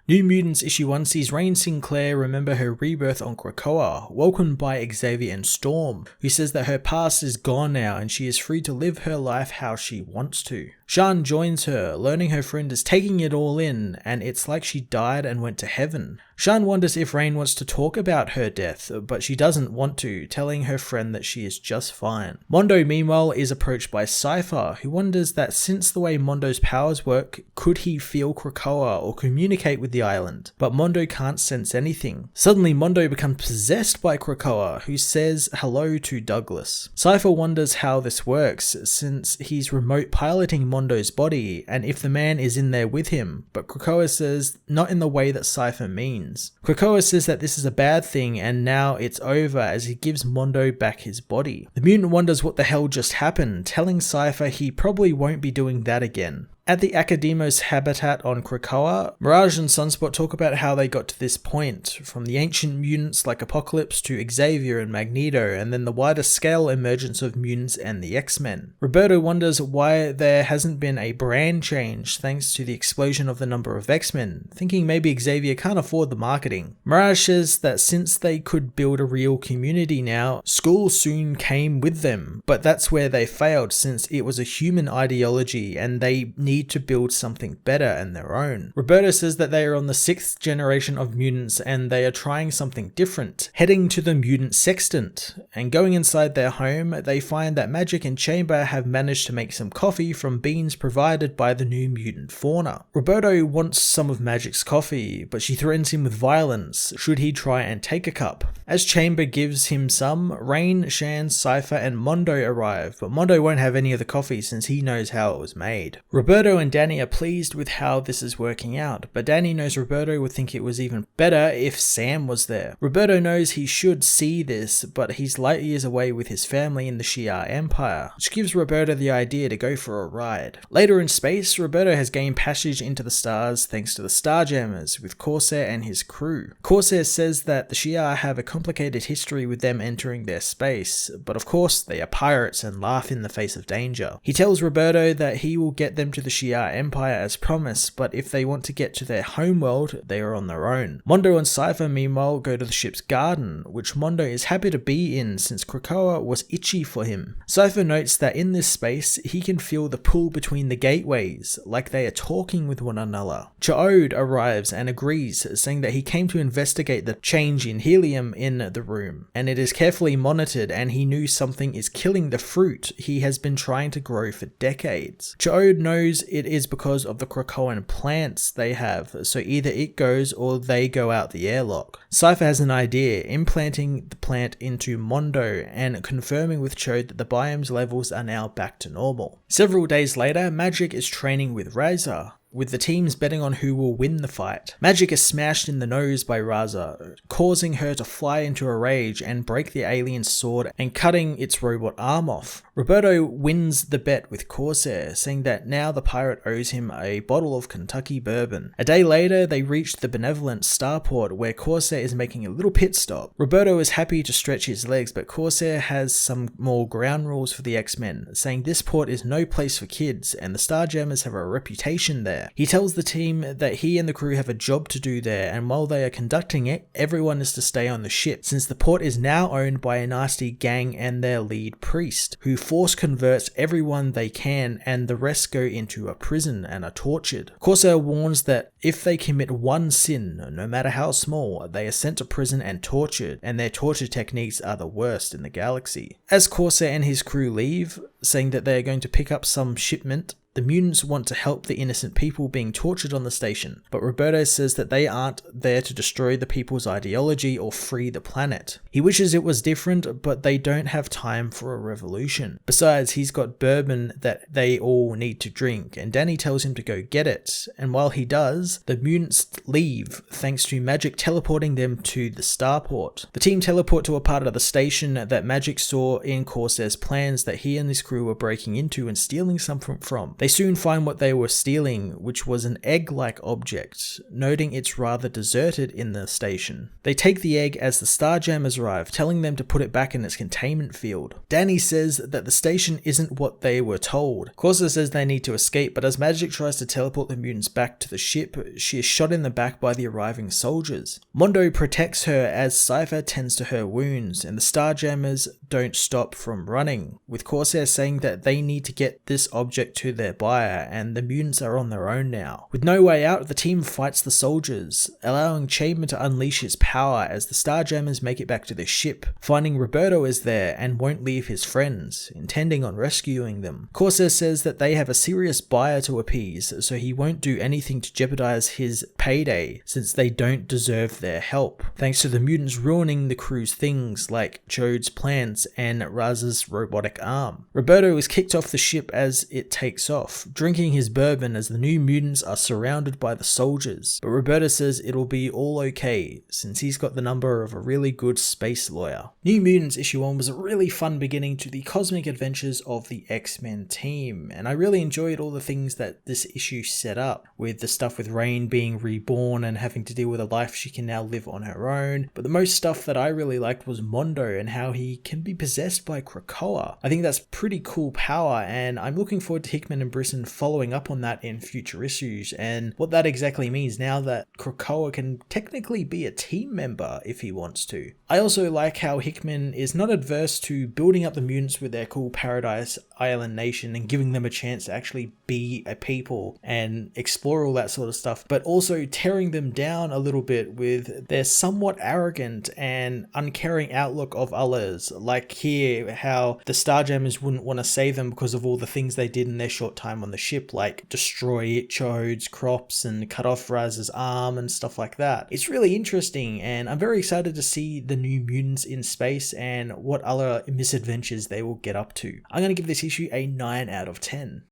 New Mutants issue 1 sees Rain Sinclair remember her rebirth on Krakoa, welcomed by Xavier and Storm, who says that her past is gone now and she is free to live her life how she wants to. Shan joins her, learning her friend is taking it all in, and it's like she died and went to heaven. Shan wonders if Rain wants to talk about her death, but she doesn't want to, telling her friend that she is just fine. Mondo, meanwhile, is approached by Cypher, who wonders that since the way Mondo's powers work, could he feel Krakoa or communicate with the island? But Mondo can't sense anything. Suddenly, Mondo becomes possessed by Krakoa, who says hello to Douglas. Cypher wonders how this works, since he's remote piloting Mondo's body, and if the man is in there with him, but Krakoa says not in the way that Cypher means. Krakoa says that this is a bad thing and now it's over as he gives Mondo back his body. The mutant wonders what the hell just happened, telling Cypher he probably won't be doing that again. At the Academos habitat on Krakoa, Mirage and Sunspot talk about how they got to this point, from the ancient mutants like Apocalypse to Xavier and Magneto, and then the wider scale emergence of mutants and the X-Men. Roberto wonders why there hasn't been a brand change thanks to the explosion of the number of X-Men, thinking maybe Xavier can't afford the marketing. Mirage says that since they could build a real community now, school soon came with them, but that's where they failed since it was a human ideology and they need to build something better and their own. Roberto says that they are on the 6th generation of mutants and they are trying something different, heading to the mutant sextant, and going inside their home they find that Magic and Chamber have managed to make some coffee from beans provided by the new mutant fauna. Roberto wants some of Magic's coffee, but she threatens him with violence should he try and take a cup. As Chamber gives him some, Rain, Shan, Cypher and Mondo arrive, but Mondo won't have any of the coffee since he knows how it was made. Roberto and Danny are pleased with how this is working out, but Danny knows Roberto would think it was even better if Sam was there. Roberto knows he should see this, but he's light years away with his family in the Shi Ar Empire, which gives Roberto the idea to go for a ride. Later in space, Roberto has gained passage into the stars thanks to the Starjammers with Corsair and his crew. Corsair says that the Shi Ar have a complicated history with them entering their space, but of course they are pirates and laugh in the face of danger. He tells Roberto that he will get them to the Shi Ar Empire as promised, but if they want to get to their homeworld, they are on their own. Mondo and Cypher meanwhile go to the ship's garden, which Mondo is happy to be in since Krakoa was itchy for him. Cypher notes that in this space, he can feel the pull between the gateways, like they are talking with one another. Ch'od arrives and agrees, saying that he came to investigate the change in helium in the room, and it is carefully monitored and he knew something is killing the fruit he has been trying to grow for decades. Ch'od knows it is because of the Krakoan plants they have, so either it goes or they go out the airlock. Cypher has an idea, implanting the plant into Mondo and confirming with Ch'od that the biome's levels are now back to normal. Several days later, Magic is training with Razor, with the teams betting on who will win the fight. Magic is smashed in the nose by Raza, causing her to fly into a rage and break the alien's sword and cutting its robot arm off. Roberto wins the bet with Corsair, saying that now the pirate owes him a bottle of Kentucky bourbon. A day later, they reach the benevolent starport where Corsair is making a little pit stop. Roberto is happy to stretch his legs, but Corsair has some more ground rules for the X-Men, saying this port is no place for kids and the Starjammers have a reputation there. He tells the team that he and the crew have a job to do there, and while they are conducting it, everyone is to stay on the ship, since the port is now owned by a nasty gang and their lead priest, who force converts everyone they can, and the rest go into a prison and are tortured. Corsair warns that if they commit one sin, no matter how small, they are sent to prison and tortured, and their torture techniques are the worst in the galaxy. As Corsair and his crew leave, saying that they are going to pick up some shipment, the mutants want to help the innocent people being tortured on the station, but Roberto says that they aren't there to destroy the people's ideology or free the planet. He wishes it was different, but they don't have time for a revolution. Besides, he's got bourbon that they all need to drink, and Danny tells him to go get it, and while he does, the mutants leave thanks to Magic teleporting them to the starport. The team teleport to a part of the station that Magic saw in Corsair's plans that he and his crew were breaking into and stealing something from. They soon find what they were stealing, which was an egg-like object, noting it's rather deserted in the station. They take the egg as the Starjammers arrive, telling them to put it back in its containment field. Danny says that the station isn't what they were told. Corsa says they need to escape, but as Magic tries to teleport the mutants back to the ship, she is shot in the back by the arriving soldiers. Mondo protects her as Cypher tends to her wounds, and the Starjammers don't stop from running, with Corsair saying that they need to get this object to their buyer, and the mutants are on their own now. With no way out, the team fights the soldiers, allowing Chamber to unleash his power as the Starjammers make it back to the ship, finding Roberto is there and won't leave his friends, intending on rescuing them. Corsair says that they have a serious buyer to appease, so he won't do anything to jeopardize his payday, since they don't deserve their help, thanks to the mutants ruining the crew's things like Jode's plants and Raz's robotic arm. Roberto is kicked off the ship as it takes off, drinking his bourbon as the new mutants are surrounded by the soldiers, but Roberto says it'll be all okay, since he's got the number of a really good space lawyer. New Mutants issue 1 was a really fun beginning to the cosmic adventures of the X-Men team, and I really enjoyed all the things that this issue set up, with the stuff with Reign being reborn and having to deal with a life she can now live on her own, but the most stuff that I really liked was Mondo and how he can be possessed by Krakoa. I think that's pretty cool power, and I'm looking forward to Hickman and Brisson following up on that in future issues, and what that exactly means now that Krakoa can technically be a team member if he wants to. I also like how Hickman is not adverse to building up the mutants with their cool Paradise Island nation and giving them a chance to actually be a people and explore all that sort of stuff, but also tearing them down a little bit with their somewhat arrogant and uncaring outlook of others. Like here, how the Starjammers wouldn't want to save them because of all the things they did in their short time on the ship, like destroy Jode's crops and cut off Raz's arm and stuff like that. It's really interesting, and I'm very excited to see the new mutants in space and what other misadventures they will get up to. I'm going to give this issue a 9 out of 10.